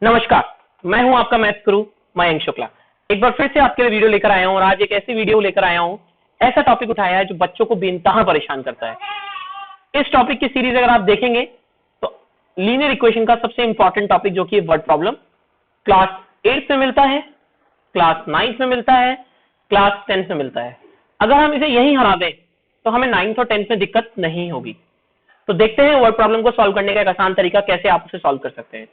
नमस्कार, मैं हूं आपका मैथ्स गुरु मयंक शुक्ला। एक बार फिर से आपके लिए वीडियो लेकर आया हूं और आज एक ऐसी वीडियो लेकर आया हूं, ऐसा टॉपिक उठाया है जो बच्चों को बेइंतहा परेशान करता है। इस टॉपिक की सीरीज अगर आप देखेंगे तो लीनियर इक्वेशन का सबसे इंपॉर्टेंट टॉपिक जो कि वर्ड प्रॉब्लम क्लास 8 में मिलता है, क्लास 9 में मिलता है, क्लास 10 में मिलता है। अगर हम इसे यहीं हरा दें तो हमें 9th और 10th में दिक्कत नहीं होगी। तो देखते हैं वर्ड प्रॉब्लम को सॉल्व करने का एक आसान तरीका कैसे आप उसे सॉल्व कर सकते हैं।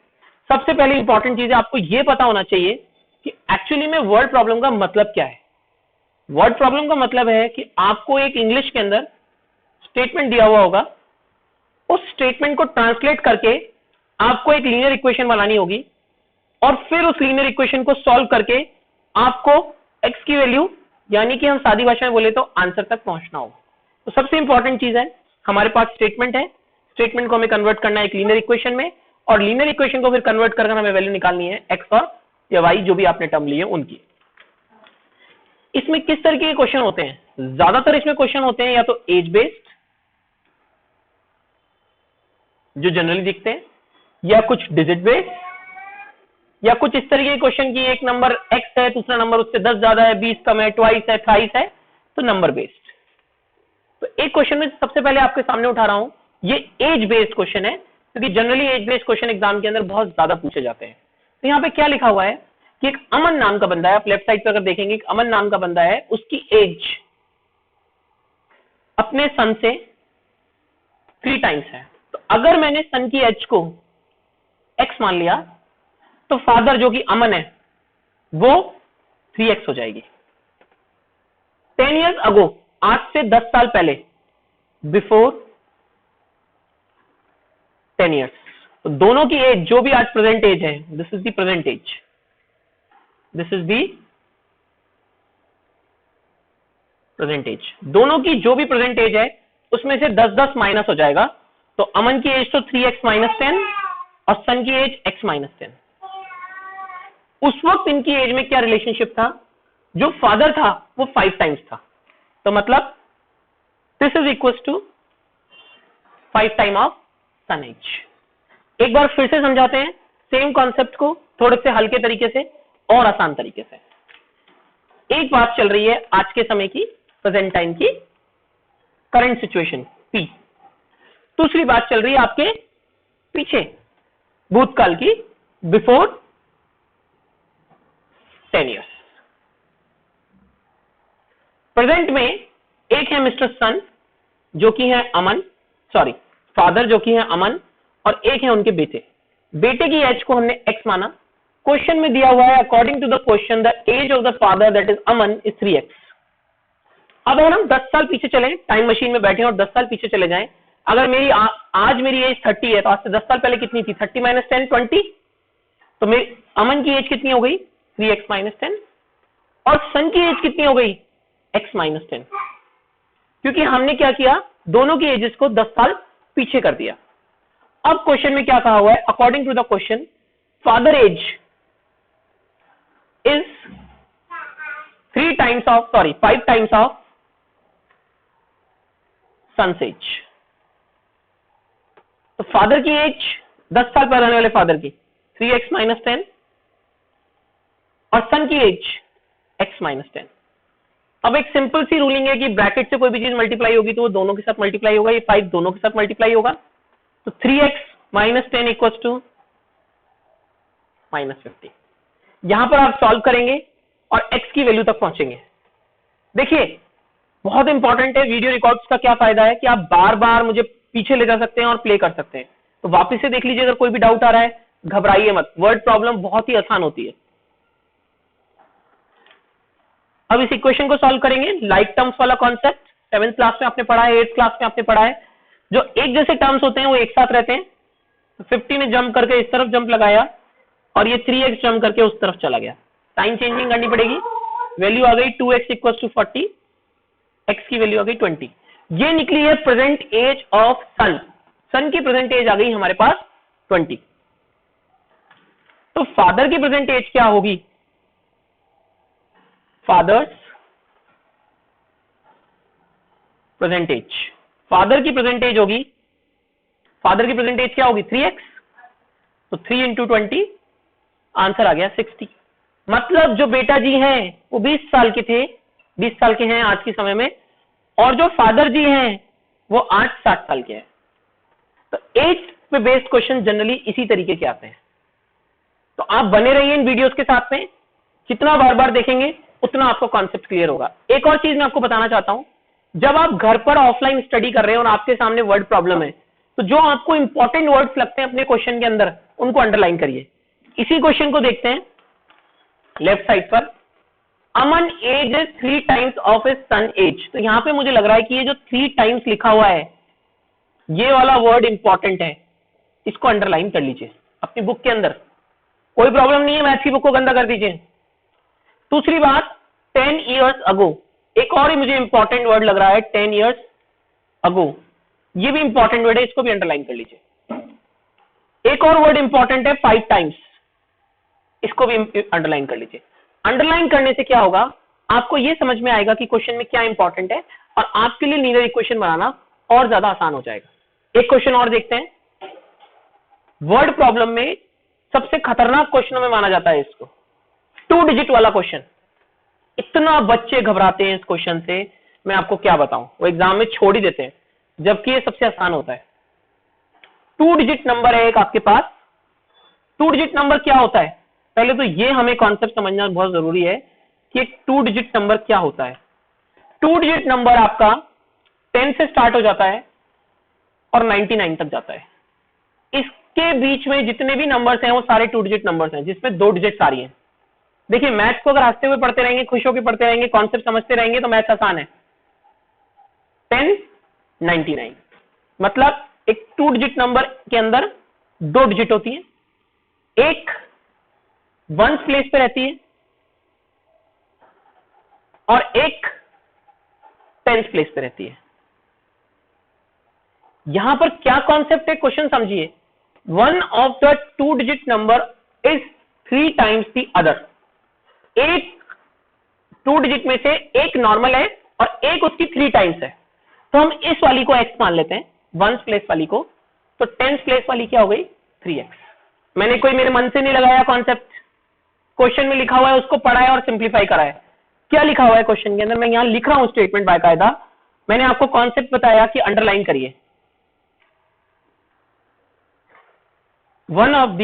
सबसे पहले इंपॉर्टेंट चीज है, आपको यह पता होना चाहिए कि एक्चुअली में वर्ड प्रॉब्लम का मतलब क्या है। वर्ड प्रॉब्लम का मतलब है कि आपको एक इंग्लिश के अंदर स्टेटमेंट दिया हुआ होगा, उस स्टेटमेंट को ट्रांसलेट करके आपको एक लीनियर इक्वेशन बनानी होगी और फिर उस लीनियर इक्वेशन को सॉल्व करके आपको एक्स की वैल्यू यानी कि हम सादी भाषा में बोले तो आंसर तक पहुंचना होगा। तो सबसे इंपॉर्टेंट चीज है, हमारे पास स्टेटमेंट है, स्टेटमेंट को हमें कन्वर्ट करना है एक लीनियर इक्वेशन में और लीनियर इक्वेशन को फिर कन्वर्ट कर हमें वैल्यू निकालनी है एक्स और या वाई जो भी आपने टर्म लिए उनकी। इसमें किस तरीके के क्वेश्चन होते हैं? ज्यादातर इसमें क्वेश्चन होते हैं या तो एज बेस्ड जो जनरली दिखते हैं, या कुछ डिजिट बेस्ड, या कुछ इस तरीके के क्वेश्चन की एक नंबर एक्स है, दूसरा नंबर उससे 10 ज्यादा है, 20 कम है, ट्वाइस है, थ्राइस है, तो नंबर बेस्ड। तो एक क्वेश्चन में सबसे पहले आपके सामने उठा रहा हूं, ये एज बेस्ड क्वेश्चन है क्योंकि generally age based question exam के अंदर बहुत ज्यादा पूछे जाते हैं। तो यहाँ पे क्या लिखा हुआ है कि एक अमन नाम का बंदा है, आप लेफ्ट साइड पे अगर देखेंगे एक अमन नाम का बंदा है, उसकी एज अपने सन से 3 टाइम्स है। तो अगर मैंने सन की एज को एक्स मान लिया तो फादर जो कि अमन है वो 3x हो जाएगी। 10 years अगो, आज से 10 साल पहले, बिफोर 10 years, तो दोनों की एज जो भी आज प्रेजेंट एज है, this is the present age, this is the present age, दोनों की जो भी प्रेजेंट एज है उसमें से 10-10 माइनस हो जाएगा। तो अमन की एज तो 3x - 10 और सन की एज x - 10। उस वक्त इनकी एज में क्या रिलेशनशिप था? जो फादर था वो 5 टाइम्स था, तो मतलब this is equal to 5 time of son age. एक बार फिर से समझाते हैं सेम कॉन्सेप्ट को थोड़े से हल्के तरीके से और आसान तरीके से। एक बात चल रही है आज के समय की, प्रेजेंट टाइम की करंट सिचुएशन P, दूसरी बात चल रही है आपके पीछे भूतकाल की, बिफोर 10 years। प्रेजेंट में एक है मिस्टर सन जो कि है अमन, सॉरी फादर जो कि है अमन, और एक है उनके बेटे। बेटे की एज को हमने x माना। क्वेश्चन में दिया हुआ है according to the question the age of the father that is Aman is 3x। अब अगर हम 10 साल पीछे चलें, टाइम मशीन में बैठे और 10 साल पीछे चले जाएं, अगर मेरी आज मेरी एज 30 है तो आज से 10 साल पहले कितनी थी? 30 - 10 20। तो मेरी अमन की एज कितनी हो गई? 3x - 10। और सन की एज कितनी हो गई? x - 10। क्योंकि हमने क्या किया, दोनों की एजेस को 10 साल पीछे कर दिया। अब क्वेश्चन में क्या कहा हुआ है? According to the question father age is 5 times of sons age. तो फादर की एज 10 साल पहले रहने वाले फादर की 3x - 10 और सन की एज x - 10। अब एक सिंपल सी रूलिंग है कि ब्रैकेट से कोई भी चीज मल्टीप्लाई होगी तो वो दोनों के साथ मल्टीप्लाई होगा, ये 5 दोनों के साथ मल्टीप्लाई होगा। तो 3x - 10 इक्वल्स टू -50। यहां पर आप सॉल्व करेंगे और x की वैल्यू तक पहुंचेंगे। देखिए बहुत इंपॉर्टेंट है, वीडियो रिकॉर्ड्स का क्या फायदा है कि आप बार बार मुझे पीछे ले जा सकते हैं और प्ले कर सकते हैं। तो वापस से देख लीजिए, अगर कोई भी डाउट आ रहा है घबराइए मत, वर्ड प्रॉब्लम बहुत ही आसान होती है। अब इस इक्वेशन को सॉल्व करेंगे, लाइक टर्म्स वाला कॉन्सेप्ट 7th क्लास में आपने पढ़ा है, 8th क्लास में आपने पढ़ा है। जो एक जैसे टर्म्स होते हैं वो एक साथ रहते हैं। तो 50 ने जंप करके इस तरफ जंप लगाया और ये 3x जंप करके उस तरफ चला गया। टाइम चेंजिंग करनी पड़ेगी, वैल्यू आ गई 2x = 40, x की वैल्यू आ गई 20। ये निकली है प्रेजेंट एज ऑफ सन। सन की प्रेजेंट एज आ गई हमारे पास 20। तो फादर की प्रेजेंट एज क्या होगी? फादर्स प्रेजेंट एज, फादर की प्रेजेंट एज क्या होगी? 3x। तो 3 × 20 आंसर आ गया 60। मतलब जो बेटा जी हैं वो 20 साल के थे, 20 साल के हैं आज के समय में, और जो फादर जी हैं वो आज 60 साल के हैं। तो एज पे बेस्ड क्वेश्चन जनरली इसी तरीके के आते हैं। तो आप बने रहिए इन वीडियोस के साथ में, जितना बार बार देखेंगे उतना आपको कॉन्सेप्ट क्लियर होगा। एक और चीज मैं आपको बताना चाहता हूं, जब आप घर पर ऑफलाइन स्टडी कर रहे हैं और आपके सामने वर्ड प्रॉब्लम है, तो जो आपको इंपॉर्टेंट वर्ड्स लगते हैं अपने क्वेश्चन के अंदर उनको अंडरलाइन करिए। इसी क्वेश्चन को देखते हैं लेफ्ट साइड पर, Aman age is 3 times of his son age. तो यहां पे मुझे लग रहा है कि ये जो 3 टाइम्स लिखा हुआ है ये वाला वर्ड इंपॉर्टेंट है, इसको अंडरलाइन कर लीजिए अपनी बुक के अंदर। कोई प्रॉब्लम नहीं है, मैथ्स की बुक को गंदा कर दीजिए। दूसरी बात, 10 इयर्स अगो, एक और ही मुझे इंपॉर्टेंट वर्ड लग रहा है 10 इयर्स अगो, ये भी इंपॉर्टेंट वर्ड है, इसको भी अंडरलाइन कर लीजिए। एक और वर्ड इंपॉर्टेंट है 5 टाइम्स, इसको भी अंडरलाइन कर लीजिए। अंडरलाइन करने से क्या होगा, आपको यह समझ में आएगा कि क्वेश्चन में क्या इंपॉर्टेंट है और आपके लिए लीनियर इक्वेशन बनाना और ज्यादा आसान हो जाएगा। एक क्वेश्चन और देखते हैं, वर्ड प्रॉब्लम में सबसे खतरनाक क्वेश्चनों में माना जाता है इसको, 2 डिजिट वाला क्वेश्चन। इतना बच्चे घबराते हैं इस क्वेश्चन से, मैं आपको क्या बताऊं, वो एग्जाम में छोड़ ही देते हैं, जबकि ये सबसे आसान होता है। 2 डिजिट नंबर है एक आपके पास। 2 डिजिट नंबर क्या होता है, पहले तो ये हमें कॉन्सेप्ट समझना बहुत जरूरी है कि एक 2 डिजिट नंबर क्या होता है। 2 डिजिट नंबर आपका 10 से स्टार्ट हो जाता है और 99 तक जाता है। इसके बीच में जितने भी नंबर्स हैं वो सारे 2 डिजिट नंबर्स हैं, जिसमें 2 डिजिट सारी हैं। देखिए मैथ्स को अगर हंसते हुए पढ़ते रहेंगे, खुश होकर पढ़ते रहेंगे, कॉन्सेप्ट समझते रहेंगे तो मैथ्स आसान है। 10, 99 मतलब एक 2 डिजिट नंबर के अंदर 2 डिजिट होती है, एक वंस प्लेस पे रहती है और एक टेंस प्लेस पे रहती है। यहां पर क्या कॉन्सेप्ट है, क्वेश्चन समझिए। One of the 2 digit number is 3 times the other. एक 2 डिजिट में से एक नॉर्मल है और एक उसकी 3 टाइम्स है। तो हम इस वाली को x मान लेते हैं, वंस प्लेस वाली को, तो टेंस प्लेस वाली क्या हो गई 3x। मैंने कोई मेरे मन से नहीं लगाया कॉन्सेप्ट, क्वेश्चन में लिखा हुआ है उसको पढ़ा है और सिंप्लीफाई करा है। क्या लिखा हुआ है क्वेश्चन के अंदर, मैं यहां लिख रहा हूं स्टेटमेंट बाकायदा, मैंने आपको कॉन्सेप्ट बताया कि अंडरलाइन करिए। One of the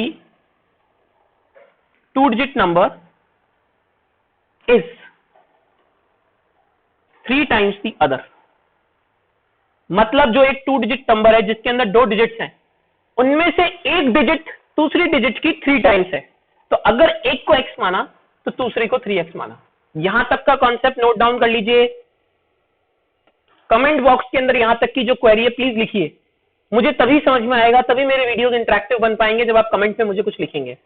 2 digit number is 3 times the other. मतलब जो एक 2 डिजिट नंबर है जिसके अंदर 2 डिजिट्स हैं, उनमें से एक डिजिट दूसरी डिजिट की 3 टाइम्स है। तो अगर एक को x माना तो दूसरे को 3x माना। यहां तक का कॉन्सेप्ट नोट डाउन कर लीजिए। कमेंट बॉक्स के अंदर यहां तक की जो क्वेरी है प्लीज लिखिए, मुझे तभी समझ में आएगा, तभी मेरे वीडियोस इंटरेक्टिव बन पाएंगे जब आप कमेंट में मुझे कुछ लिखेंगे।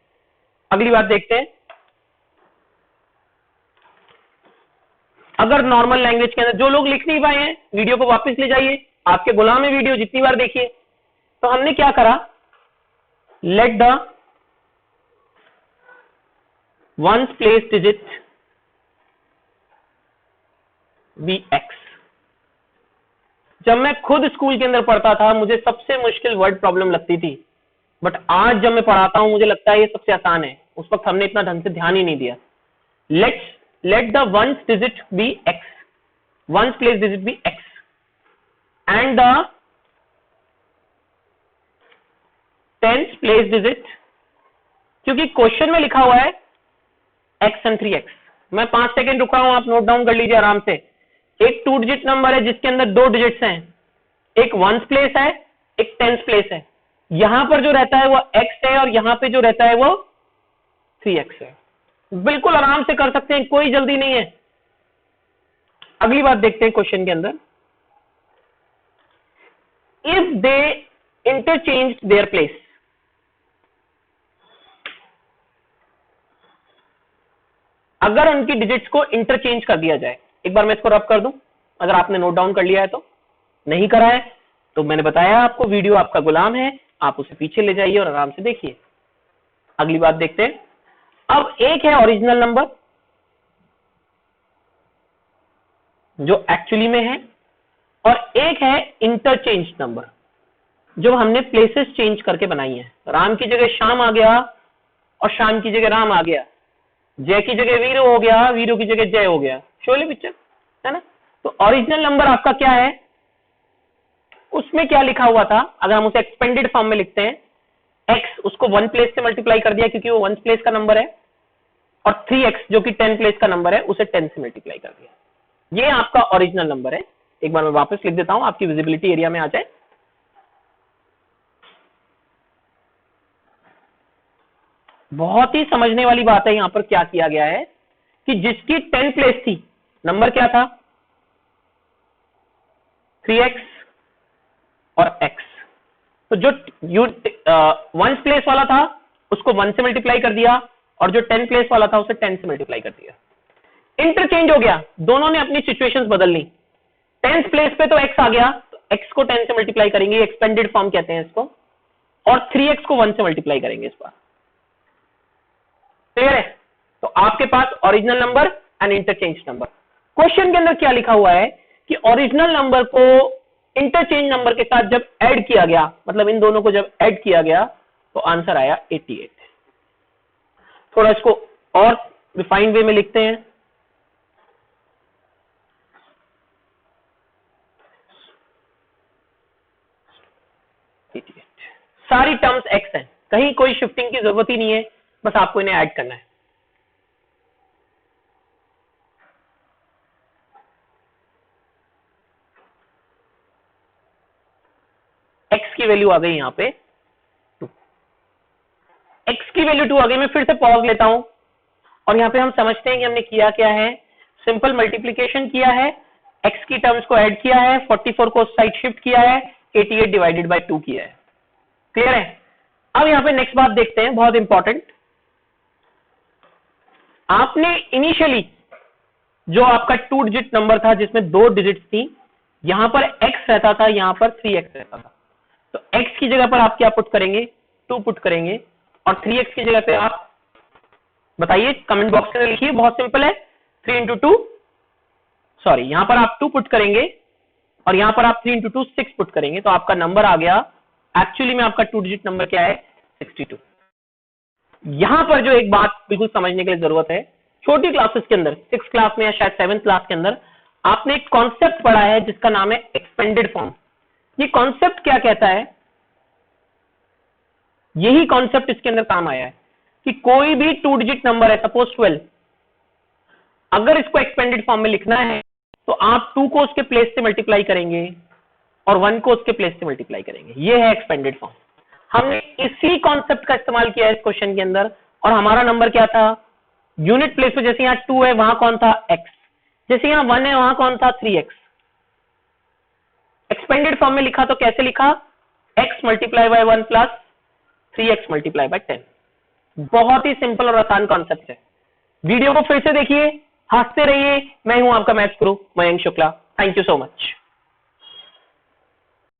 अगली बात देखते हैं, अगर नॉर्मल लैंग्वेज के अंदर जो लोग लिख नहीं पाए हैं वीडियो को वापस ले जाइए, आपके गुलाम है वीडियो, जितनी बार देखिए। तो हमने क्या करा, let the ones place digit be x। जब मैं खुद स्कूल के अंदर पढ़ता था मुझे सबसे मुश्किल वर्ड प्रॉब्लम लगती थी, बट आज जब मैं पढ़ाता हूं मुझे लगता है ये सबसे आसान है। उस वक्त हमने इतना ढंग से ध्यान ही नहीं दिया। Let the ones digit be x, ones place digit be x and the tens place digit, क्योंकि क्वेश्चन में लिखा हुआ है x एंड 3x। मैं 5 सेकेंड रुका हूं, आप नोट डाउन कर लीजिए आराम से। एक 2 डिजिट नंबर है जिसके अंदर 2 डिजिट्स हैं, एक वंस प्लेस है एक टेंस प्लेस है। यहां पर जो रहता है वो x है और यहां पे जो रहता है वो 3x है। बिल्कुल आराम से कर सकते हैं, कोई जल्दी नहीं है। अगली बात देखते हैं क्वेश्चन के अंदर, if they interchange their place. अगर उनकी डिजिट्स को इंटरचेंज कर दिया जाए, एक बार मैं इसको रब कर दूं, अगर आपने नोट डाउन कर लिया है तो, नहीं करा है तो मैंने बताया आपको वीडियो आपका गुलाम है, आप उसे पीछे ले जाइए और आराम से देखिए। अगली बात देखते हैं, अब एक है ओरिजिनल नंबर जो एक्चुअली में है और एक है इंटरचेंज नंबर जो हमने प्लेसेस चेंज करके बनाई है। राम की जगह श्याम आ गया और श्याम की जगह राम आ गया, जय की जगह वीरू हो गया, वीरू की जगह जय हो गया, शोले पिक्चर है ना। तो ओरिजिनल नंबर आपका क्या है, उसमें क्या लिखा हुआ था, अगर हम उसे एक्सपेंडेड फॉर्म में लिखते हैं, x उसको 1 प्लेस से मल्टीप्लाई कर दिया क्योंकि वो 1 प्लेस का नंबर है, और 3x जो कि 10 प्लेस का नंबर है उसे 10 से मल्टीप्लाई कर दिया। ये आपका ओरिजिनल नंबर है। एक बार मैं वापस लिख देता हूं, आपकी विजिबिलिटी एरिया में आ जाए। बहुत ही समझने वाली बात है, यहां पर क्या किया गया है कि जिसकी 10 प्लेस थी, नंबर क्या था 3x और x, तो जो 1 प्लेस वाला था उसको 1 से मल्टीप्लाई कर दिया, और जो 10 प्लेस वाला था उसे 10 से मल्टीप्लाई कर दिया। इंटरचेंज हो गया, दोनों ने अपनी सिचुएशंस बदल ली। 10th प्लेस पे तो x आ गया, तो x को 10 से मल्टीप्लाई करेंगे, एक्सपेंडेड फॉर्म कहते हैं इसको, और 3x को 1 से मल्टीप्लाई करेंगे इस बार। क्लियर है? तो आपके पास original number and interchange number. Question के अंदर क्या लिखा हुआ है कि ओरिजिनल नंबर को इंटरचेंज नंबर के साथ जब ऐड किया गया, मतलब इन दोनों को जब ऐड किया गया, तो आंसर आया 88। थोड़ा इसको और रिफाइंड वे में लिखते हैं। सारी टर्म्स x हैं, कहीं कोई शिफ्टिंग की जरूरत ही नहीं है, बस आपको इन्हें ऐड करना है। x की वैल्यू आ गई यहां पे 2, x की वैल्यू 2 आ गई। मैं फिर से पॉज लेता हूं, और यहां पे हम समझते हैं कि हमने किया क्या है, सिंपल मल्टीप्लीकेशन किया है, x की टर्म्स को ऐड किया है, 44 को साइड शिफ्ट किया है, 88 डिवाइडेड बाय 2 किया है। क्लियर है? अब यहां पे नेक्स्ट बात देखते हैं, बहुत इंपॉर्टेंट। आपने इनिशियली जो आपका 2 डिजिट नंबर था जिसमें 2 डिजिट्स थी, यहां पर x रहता था, यहां पर 3x रहता था, तो x की जगह पर आप क्या पुट करेंगे, 2 पुट करेंगे, और 3x की जगह पे आप बताइए, कमेंट बॉक्स में लिखिए, बहुत सिंपल है। 3 इंटू 2, सॉरी, यहां पर आप 2 पुट करेंगे, और यहां पर आप 3 इंटू 2 6 पुट करेंगे, तो आपका नंबर आ गया, एक्चुअली में आपका 2 डिजिट नंबर क्या है 62। यहां पर जो एक बात बिल्कुल समझने के लिए जरूरत है, छोटी क्लासेस के अंदर, 6th क्लास में या शायद 7th क्लास के अंदर आपने एक कॉन्सेप्ट पढ़ा है जिसका नाम है एक्सपेंडेड फॉर्म। ये कॉन्सेप्ट क्या कहता है, यही कॉन्सेप्ट इसके अंदर काम आया है कि कोई भी 2 डिजिट नंबर है, सपोज 12, अगर इसको एक्सपेंडेड फॉर्म में लिखना है तो आप 2 को उसके प्लेस से मल्टीप्लाई करेंगे और 1 को उसके प्लेस से मल्टीप्लाई करेंगे। ये है एक्सपेंडेड फॉर्म। हमने इसी कॉन्सेप्ट का इस्तेमाल किया है इस क्वेश्चन के अंदर, और हमारा नंबर क्या था, यूनिट प्लेस पे जैसे यहां 2 है वहां कौन था x, जैसे यहां 1 है वहां कौन था 3x। एक्सपेंडेड फॉर्म में लिखा तो कैसे लिखा, x multiply by 1 plus 3x multiply by 10। बहुत ही सिंपल और आसान कॉन्सेप्ट है। वीडियो को फिर से देखिए, हंसते रहिए। मैं हूं आपका maths Guru Mayank Shukla. Thank you so much.